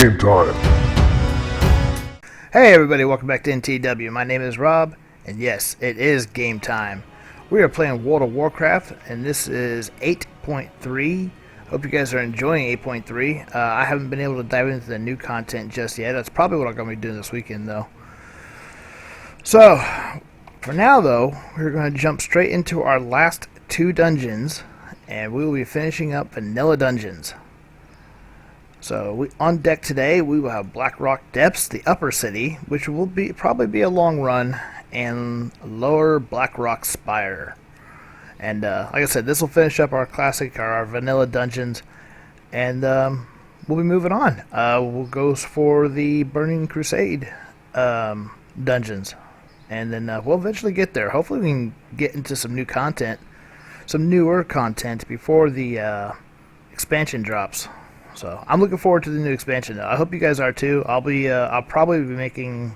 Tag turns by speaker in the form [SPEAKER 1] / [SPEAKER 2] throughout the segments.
[SPEAKER 1] Game time.
[SPEAKER 2] Hey everybody, welcome back to NTW. My name is Rob, and yes, it is game time. We are playing World of Warcraft, and this is 8.3. Hope you guys are enjoying 8.3. I haven't been able to dive into the new content just yet. That's probably what I'm going to be doing this weekend, though. So, for now, though, we're going to jump straight into our last two dungeons, and we will be finishing up vanilla dungeons. So on deck today, we will have Blackrock Depths, the upper city, which will probably be a long run, and lower Blackrock Spire. And like I said, this will finish up our classic, our vanilla dungeons, and we'll be moving on. We'll go for the Burning Crusade dungeons, and then we'll eventually get there. Hopefully we can get into some new content, some newer content before the expansion drops. So I'm looking forward to the new expansion, though. I hope you guys are too. I'll probably be making,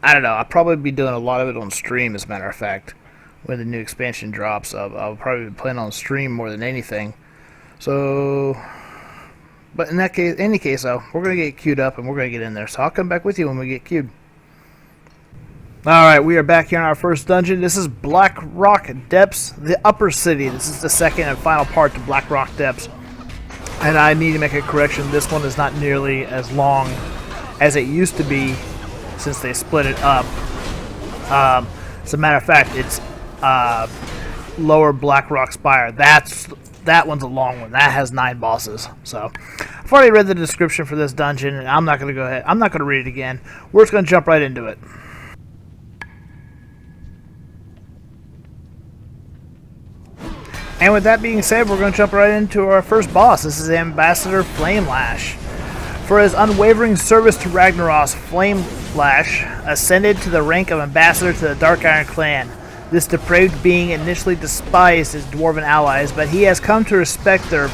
[SPEAKER 2] I'll probably be doing a lot of it on stream, as a matter of fact, when the new expansion drops. I'll probably be playing on stream more than anything. So, but in that case, any case, though, we're gonna get queued up and we're gonna get in there. So I'll come back with you when we get queued. All right, we are back here in our first dungeon. This is Blackrock Depths, the upper city. This is the second and final part to Blackrock Depths. And I need to make a correction. This one is not nearly as long as it used to be since they split it up. As a matter of fact, it's lower Blackrock Spire. That one's a long one. That has 9 bosses. So I've already read the description for this dungeon, and I'm not going to go ahead. I'm not going to read it again. We're just going to jump right into it. And with that being said, we're going to jump right into our first boss. This is Ambassador Flamelash. For his unwavering service to Ragnaros, Flamelash ascended to the rank of ambassador to the Dark Iron clan. This depraved being initially despised his dwarven allies, but he has come to respect their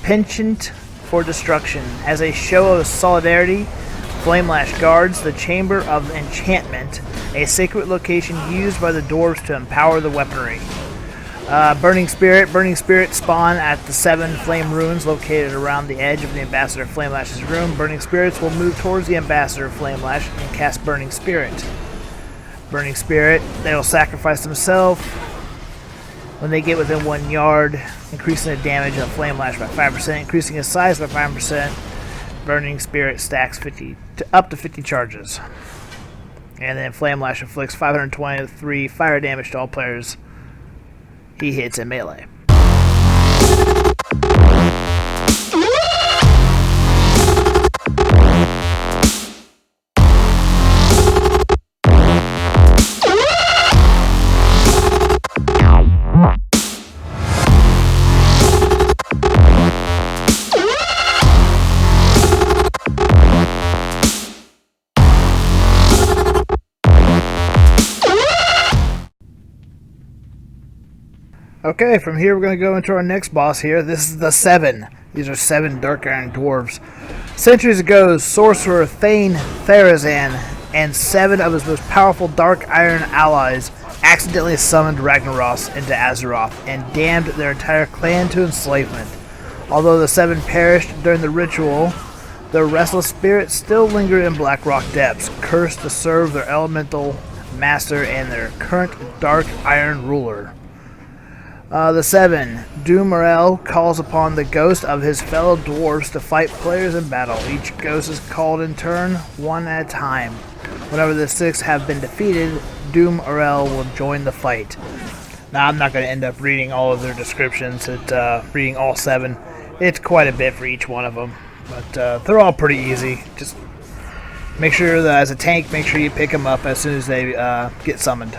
[SPEAKER 2] penchant for destruction. As a show of solidarity, Flamelash guards the Chamber of Enchantment, a sacred location used by the dwarves to empower the weaponry. Burning Spirit spawn at the 7 flame runes located around the edge of the Ambassador Flamelash's room. Burning Spirits will move towards the Ambassador Flamelash and cast Burning Spirit. Burning Spirit, they will sacrifice themselves when they get within 1 yard, increasing the damage of Flamelash by 5%, increasing his size by 5%. Burning Spirit stacks up to 50 charges. And then Flamelash inflicts 523 fire damage to all players he hits in melee. Okay, from here we're going to go into our next boss here. This is the 7. These are 7 Dark Iron Dwarves. Centuries ago, sorcerer Thane Therazan and 7 of his most powerful Dark Iron allies accidentally summoned Ragnaros into Azeroth and damned their entire clan to enslavement. Although the 7 perished during the ritual, their restless spirits still linger in Blackrock Depths, cursed to serve their elemental master and their current Dark Iron ruler. The 7, Dumarel calls upon the ghost of his fellow dwarves to fight players in battle. Each ghost is called in turn, one at a time. Whenever the 6 have been defeated, Dumarel will join the fight. Now, I'm not going to end up reading all of their descriptions, reading all 7. It's quite a bit for each one of them, but they're all pretty easy. Just make sure that as a tank, make sure you pick them up as soon as they get summoned.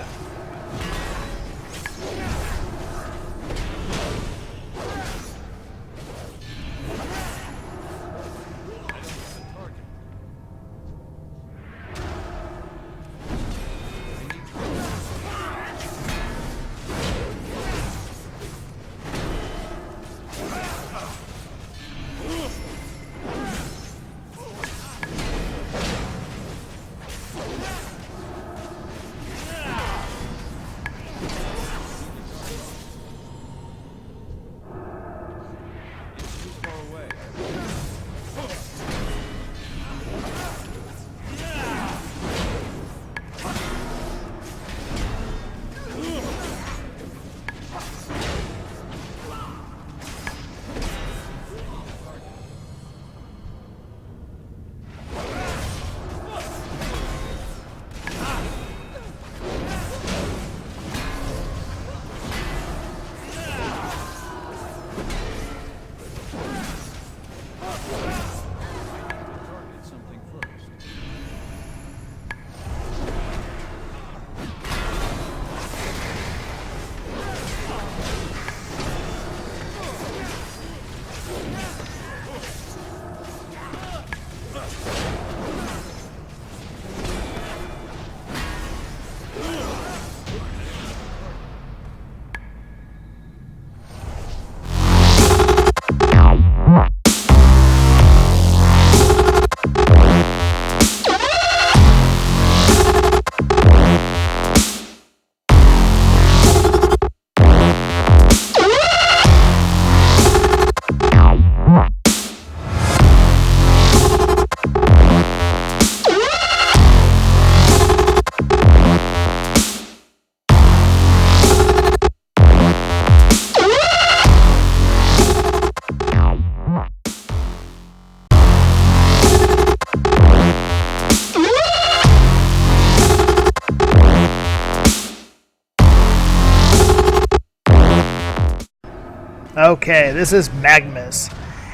[SPEAKER 2] Okay, this is Magnus.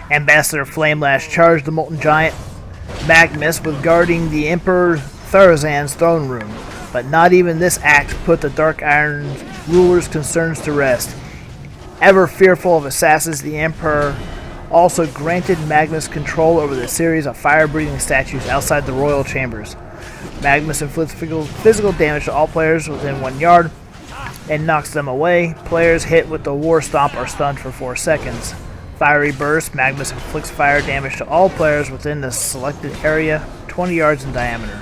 [SPEAKER 2] Ambassador Flamelash charged the Molten Giant Magnus with guarding the Emperor Therazan's throne room, but not even this act put the Dark Iron ruler's concerns to rest. Ever fearful of assassins, the Emperor also granted Magnus control over the series of fire-breathing statues outside the royal chambers. Magnus inflicts physical damage to all players within 1 yard and knocks them away. Players hit with the War Stomp are stunned for 4 seconds. Fiery Burst. Magnus inflicts fire damage to all players within the selected area, 20 yards in diameter.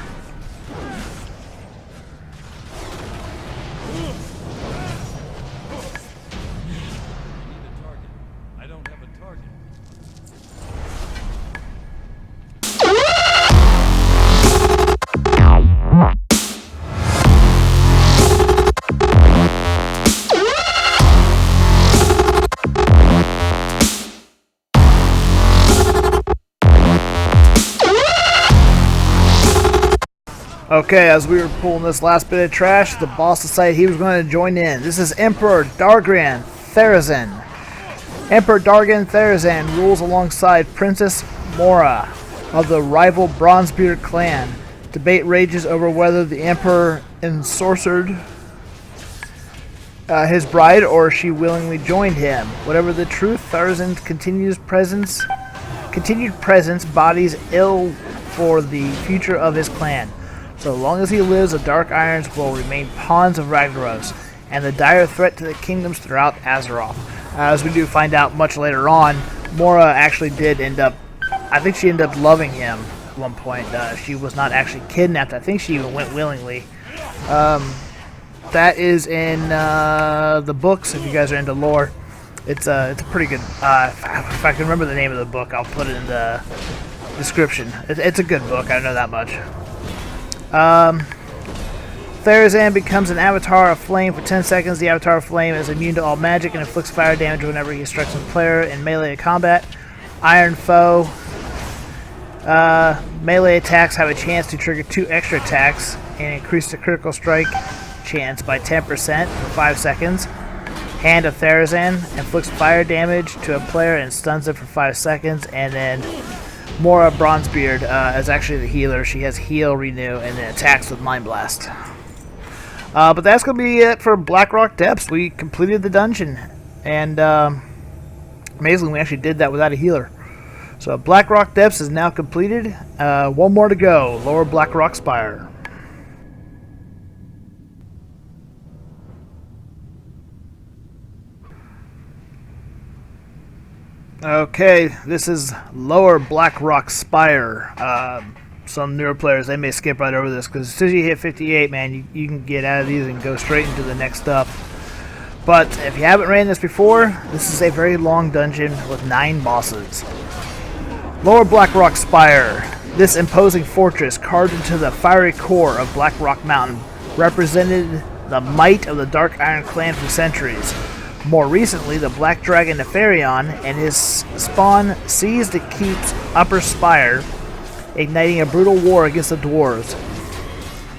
[SPEAKER 2] Okay, as we were pulling this last bit of trash, the boss decided he was going to join in. This is Emperor Dargran Therazan. Emperor Dargan Therazan rules alongside Princess Mora of the rival Bronzebeard clan. Debate rages over whether the Emperor ensorcered his bride or she willingly joined him. Whatever the truth, Therazan's continued presence bodies ill for the future of his clan. So long as he lives, the Dark Irons will remain pawns of Ragnaros, and the dire threat to the kingdoms throughout Azeroth. As we do find out much later on, Mora actually did end up, I think she ended up loving him at one point. She was not actually kidnapped. I think she even went willingly. That is in the books, if you guys are into lore. It's a pretty good, if I can remember the name of the book, I'll put it in the description. It's a good book, I know that much. Therazan becomes an Avatar of Flame for 10 seconds. The Avatar of Flame is immune to all magic and inflicts fire damage whenever he strikes a player in melee combat. Iron Foe. Melee attacks have a chance to trigger 2 extra attacks and increase the critical strike chance by 10% for 5 seconds. Hand of Therazan inflicts fire damage to a player and stuns it for 5 seconds. And then Mora Bronzebeard is actually the healer. She has heal, renew, and then attacks with Mind Blast. But that's going to be it for Blackrock Depths. We completed the dungeon, and amazingly, we actually did that without a healer. So Blackrock Depths is now completed. One more to go. Lower Blackrock Spire. Okay, this is Lower Blackrock Spire. Some newer players, they may skip right over this, because as soon as you hit 58, man, you can get out of these and go straight into the next stuff. But if you haven't ran this before, this is a very long dungeon with 9 bosses. Lower Blackrock Spire. This imposing fortress, carved into the fiery core of Blackrock Mountain, represented the might of the Dark Iron clan for centuries. More recently, the Black Dragon Nefarion and his spawn seized the keep's upper spire, igniting a brutal war against the dwarves.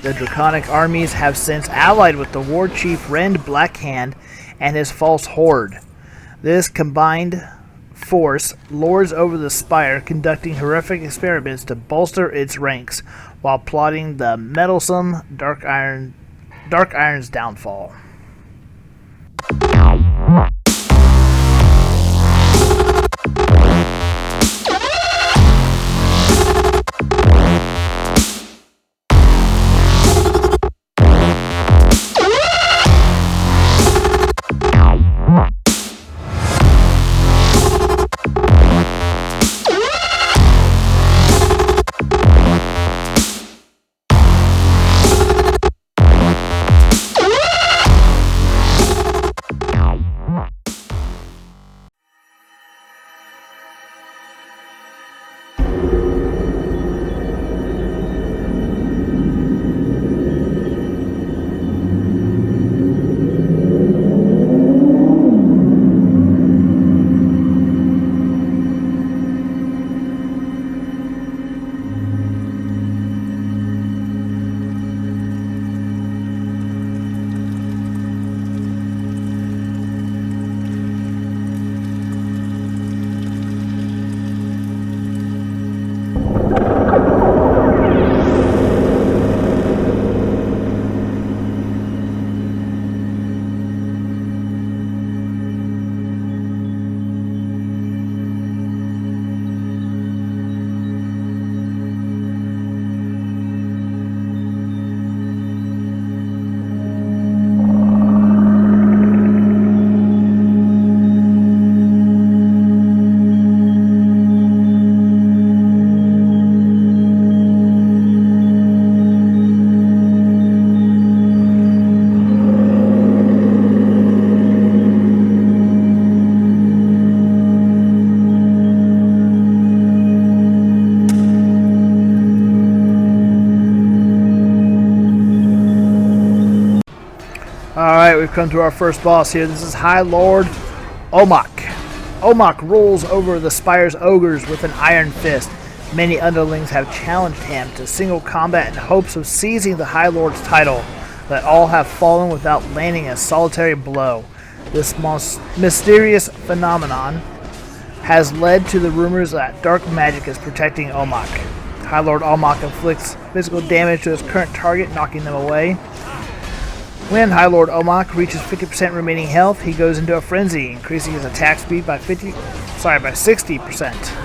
[SPEAKER 2] The Draconic armies have since allied with the war chief Rend Blackhand and his false horde. This combined force lords over the spire, conducting horrific experiments to bolster its ranks while plotting the meddlesome Dark Iron's downfall. Alright, we've come to our first boss here. This is High Lord Omok. Omok rules over the Spire's ogres with an iron fist. Many underlings have challenged him to single combat in hopes of seizing the High Lord's title, but all have fallen without landing a solitary blow. This mysterious phenomenon has led to the rumors that dark magic is protecting Omok. High Lord Omok inflicts physical damage to his current target, knocking them away. When High Lord Omok reaches 50% remaining health, he goes into a frenzy, increasing his attack speed by 60%.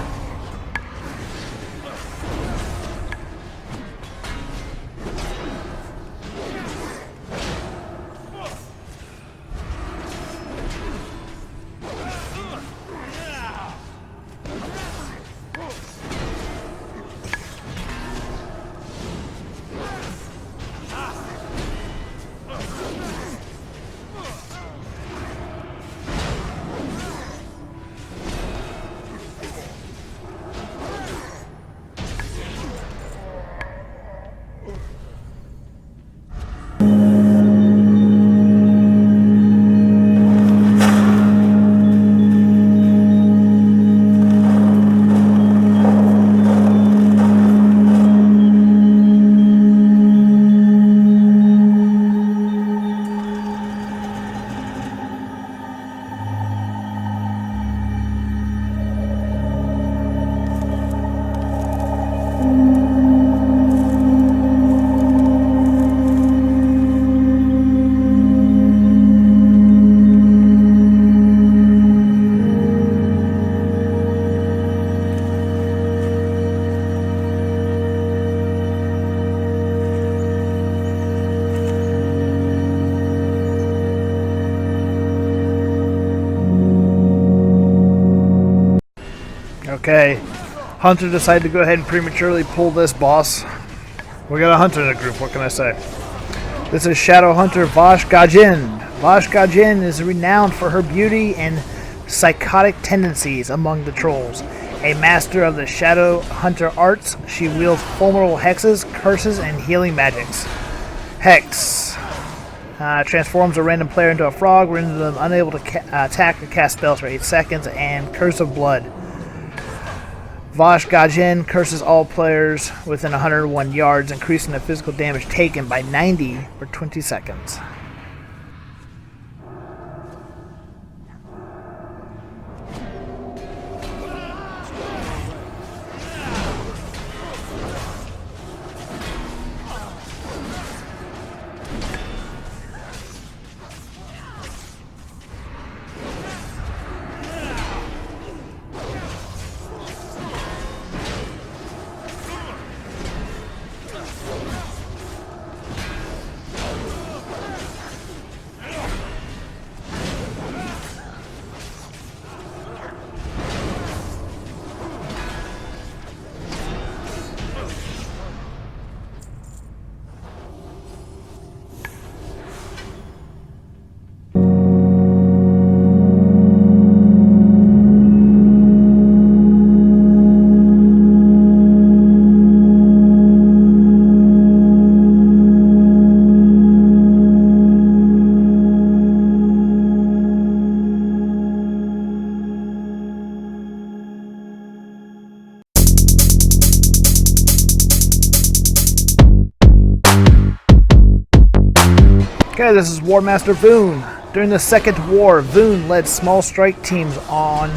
[SPEAKER 2] Okay, Hunter decided to go ahead and prematurely pull this boss. We got a hunter in the group, what can I say? This is Shadow Hunter Vash Gajin. Vash Gajin is renowned for her beauty and psychotic tendencies among the trolls. A master of the Shadow Hunter arts, she wields formidable hexes, curses, and healing magics. Hex transforms a random player into a frog, rendering them unable to attack or cast spells for 8 seconds, and Curse of Blood. Vash Gajin curses all players within 101 yards, increasing the physical damage taken by 90 for 20 seconds. Okay, this is War Master Boon. During the Second War, Boon led small strike teams on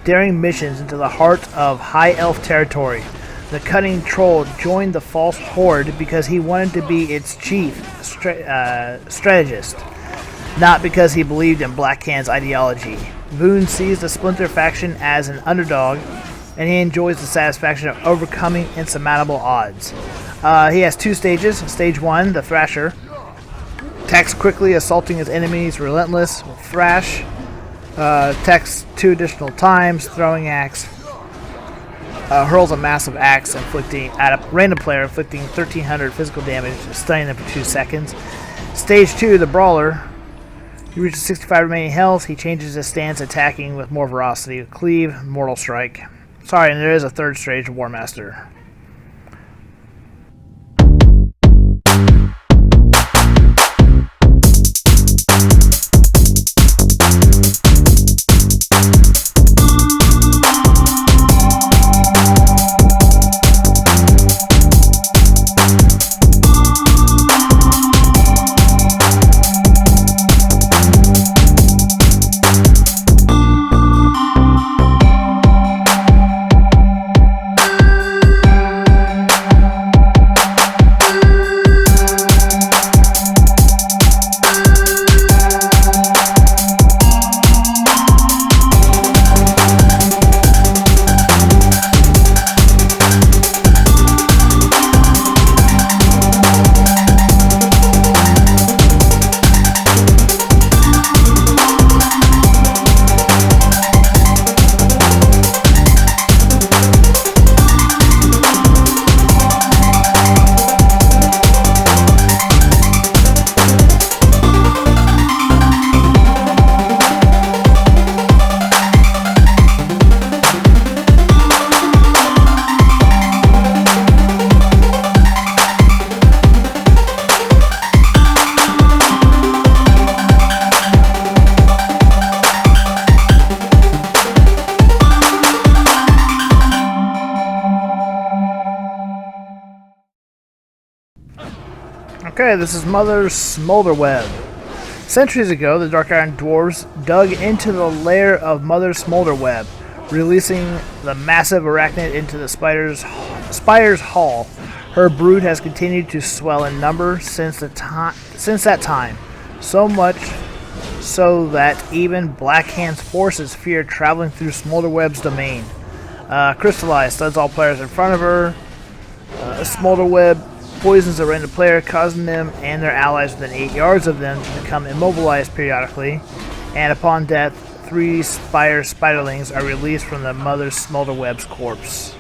[SPEAKER 2] daring missions into the heart of High Elf territory. The cunning troll joined the false horde because he wanted to be its chief strategist, not because he believed in Blackhand's ideology. Boon sees the Splinter faction as an underdog, and he enjoys the satisfaction of overcoming insurmountable odds. He has 2 stages. Stage 1, the Thrasher, attacks quickly, assaulting his enemies, relentless with Thrash. Attacks 2 additional times, throwing axe. Hurls a massive axe inflicting at a random player, inflicting 1,300 physical damage, stunning them for 2 seconds. Stage 2, the Brawler. He reaches 65 remaining health. He changes his stance, attacking with more ferocity. Cleave, Mortal Strike. Sorry, and there is a 3rd stage, War Master. Okay, this is Mother Smolderweb. Centuries ago, the Dark Iron Dwarves dug into the lair of Mother Smolderweb, releasing the massive arachnid into the spire's hall. Her brood has continued to swell in number since that time, so much so that even Blackhand's forces fear traveling through Smolderweb's domain. Crystallized stuns all players in front of her. Smolderweb poisons a random player, causing them and their allies within 8 yards of them to become immobilized periodically. And upon death, 3 spire spiderlings are released from the Mother Smolderweb's corpse.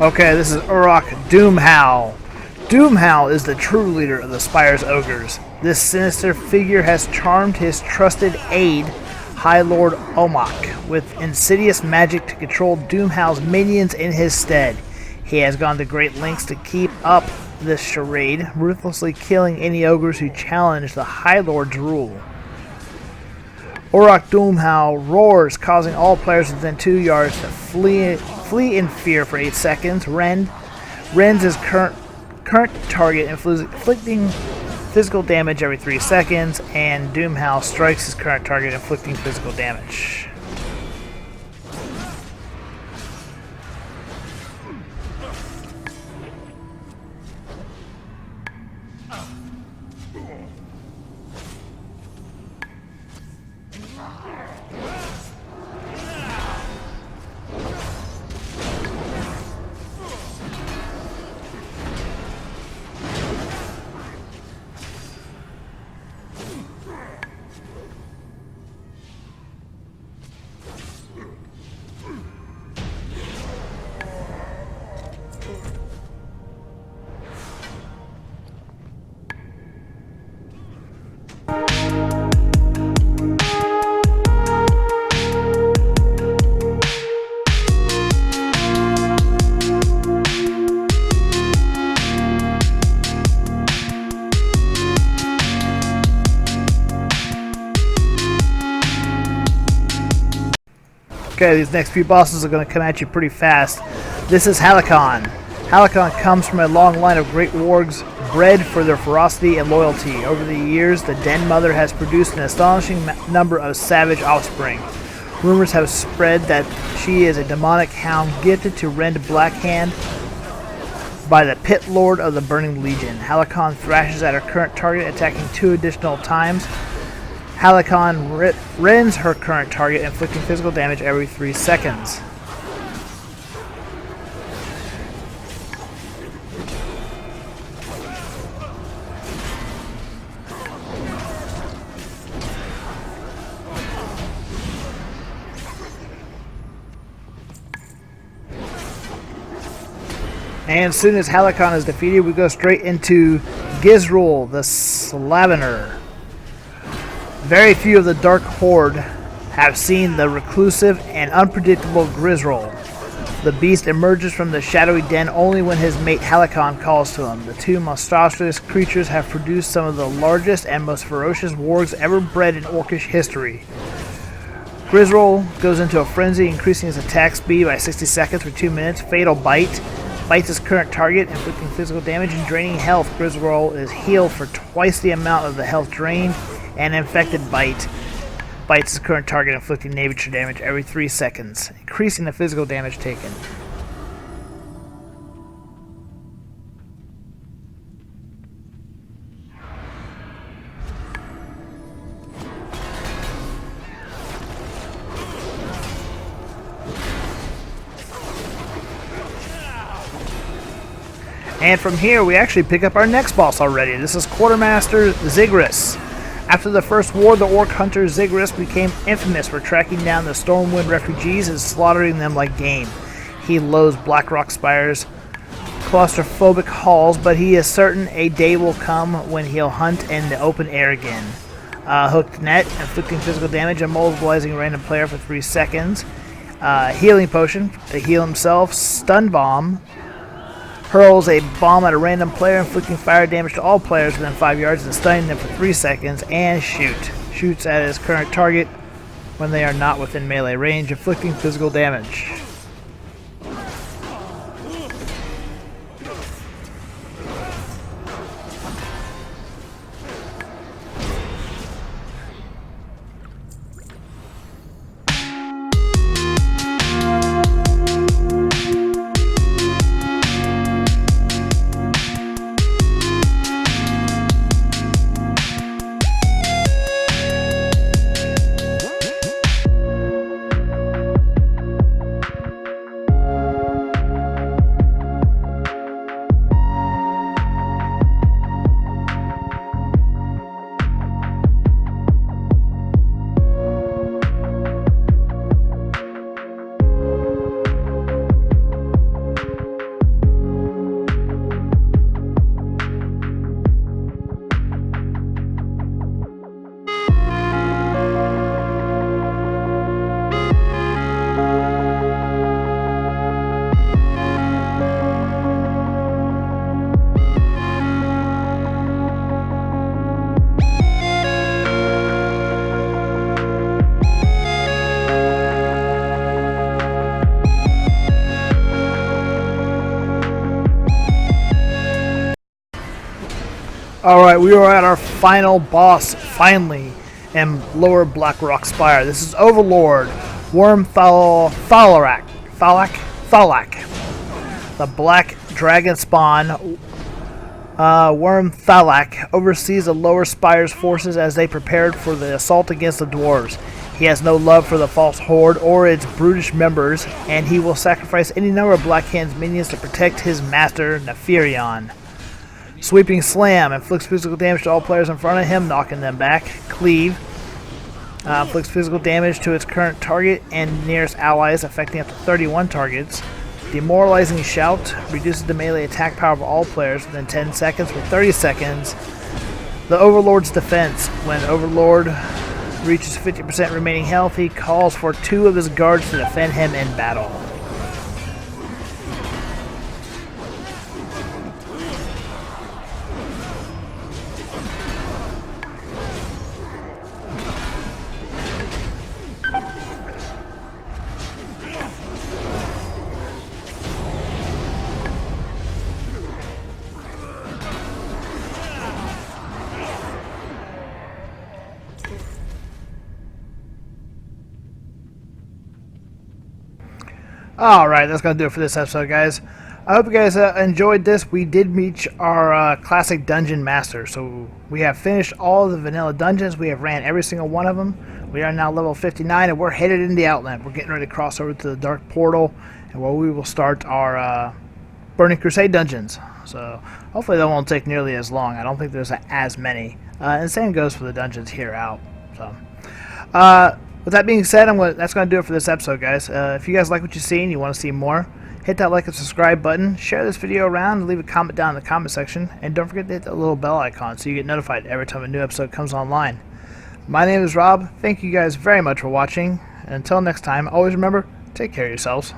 [SPEAKER 2] Okay, this is Urok Doomhowl. Doomhowl is the true leader of the Spire's ogres. This sinister figure has charmed his trusted aide, High Lord Omok, with insidious magic to control Doomhowl's minions in his stead. He has gone to great lengths to keep up this charade, ruthlessly killing any ogres who challenge the High Lord's rule. Urok Doomhowl roars, causing all players within 2 yards to flee in fear for 8 seconds. Rends his current target, inflicting physical damage every 3 seconds, and Doomhowl strikes his current target, inflicting physical damage. Okay, these next few bosses are going to come at you pretty fast. This is Helicon. Helicon comes from a long line of great wargs bred for their ferocity and loyalty. Over the years, the Den Mother has produced an astonishing number of savage offspring. Rumors have spread that she is a demonic hound gifted to rend Blackhand by the Pit Lord of the Burning Legion. Helicon thrashes at her current target, attacking 2 additional times. Helicon rends her current target, inflicting physical damage every 3 seconds. And as soon as Helicon is defeated, we go straight into Grizrole, the Slavener. Very few of the Dark Horde have seen the reclusive and unpredictable Grizrole. The beast emerges from the shadowy den only when his mate Helicon calls to him. The 2 monstrous creatures have produced some of the largest and most ferocious wargs ever bred in Orcish history. Grizrole goes into a frenzy, increasing his attack speed by 60 seconds for 2 minutes. Fatal Bite bites his current target, inflicting physical damage and draining health. Grizrole is healed for twice the amount of the health drained, and Infected Bite bites his current target, inflicting nature damage every 3 seconds, increasing the physical damage taken. And from here, we actually pick up our next boss already. This is Quartermaster Zigharus. After the First War, the Orc Hunter Zigharus became infamous for tracking down the Stormwind refugees and slaughtering them like game. He loathes Blackrock Spire's claustrophobic halls, but he is certain a day will come when he'll hunt in the open air again. Hooked Net, inflicting physical damage and mobilizing a random player for 3 seconds. Healing Potion to heal himself. Stun Bomb hurls a bomb at a random player, inflicting fire damage to all players within 5 yards and stunning them for 3 seconds. And shoots at his current target when they are not within melee range, inflicting physical damage. Alright, we are at our final boss, finally, in Lower Blackrock Spire. This is Overlord, Thalak. The Black Dragon Spawn, Worm Thalak, oversees the Lower Spire's forces as they prepared for the assault against the dwarves. He has no love for the False Horde or its brutish members, and he will sacrifice any number of Black Hand's minions to protect his master, Neferion. Sweeping Slam inflicts physical damage to all players in front of him, knocking them back. Cleave inflicts physical damage to its current target and nearest allies, affecting up to 31 targets. Demoralizing Shout reduces the melee attack power of all players within 10 seconds for 30 seconds. The Overlord's Defense. When Overlord reaches 50% remaining health, he calls for 2 of his guards to defend him in battle. Alright, that's going to do it for this episode, guys. I hope you guys enjoyed this. We did reach our classic dungeon master, so we have finished all of the vanilla dungeons. We have ran every single one of them. We are now level 59, and we're headed in the Outland. We're getting ready to cross over to the Dark Portal, and where we will start our Burning Crusade dungeons. So hopefully that won't take nearly as long. I don't think there's as many. And the same goes for the dungeons here out. So, with that being said, that's going to do it for this episode, guys. If you guys like what you see and you want to see more, hit that like and subscribe button, share this video around, and leave a comment down in the comment section. And don't forget to hit that little bell icon so you get notified every time a new episode comes online. My name is Rob. Thank you guys very much for watching. And until next time, always remember, take care of yourselves.